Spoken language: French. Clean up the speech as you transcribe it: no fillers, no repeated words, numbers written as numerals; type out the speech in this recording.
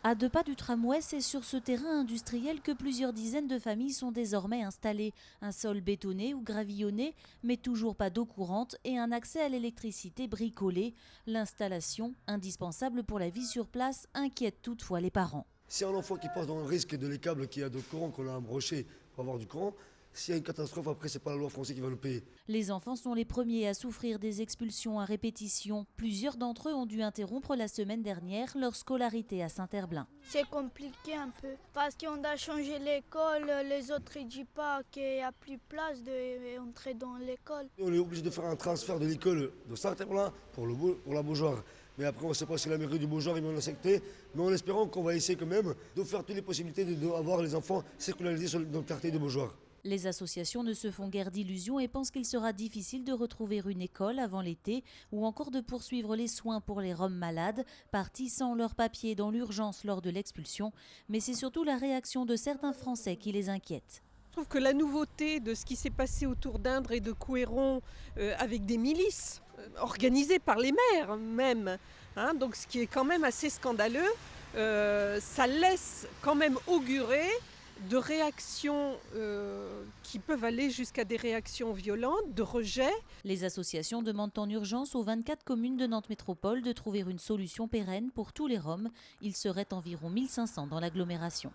À 2 pas du tramway, c'est sur ce terrain industriel que plusieurs dizaines de familles sont désormais installées. Un sol bétonné ou gravillonné, mais toujours pas d'eau courante et un accès à l'électricité bricolé. L'installation, indispensable pour la vie sur place, inquiète toutefois les parents. Si un enfant qui passe dans le risque de les câbles qui a de courant, qu'on a à brocher pour avoir du courant, s'il y a une catastrophe, après, c'est pas la loi française qui va le payer. Les enfants sont les premiers à souffrir des expulsions à répétition. Plusieurs d'entre eux ont dû interrompre la semaine dernière leur scolarité à Saint-Herblain. C'est compliqué un peu parce qu'on a changé l'école, les autres ne disent pas qu'il n'y a plus de place d'entrer dans l'école. On est obligé de faire un transfert de l'école de Saint-Herblain pour la Beaujoire. Mais après, on ne sait pas si la mairie du Beaujoire va l'accepter. Mais en espérant qu'on va essayer quand même de faire toutes les possibilités d'avoir les enfants sécularisés dans le quartier de Beaujoire. Les associations ne se font guère d'illusions et pensent qu'il sera difficile de retrouver une école avant l'été ou encore de poursuivre les soins pour les Roms malades, partis sans leurs papiers dans l'urgence lors de l'expulsion. Mais c'est surtout la réaction de certains Français qui les inquiète. Je trouve que la nouveauté de ce qui s'est passé autour d'Indre et de Couëron avec des milices organisées par les maires même, donc ce qui est quand même assez scandaleux, ça laisse quand même augurer de réactions qui peuvent aller jusqu'à des réactions violentes, de rejet. Les associations demandent en urgence aux 24 communes de Nantes Métropole de trouver une solution pérenne pour tous les Roms. Ils seraient environ 1500 dans l'agglomération.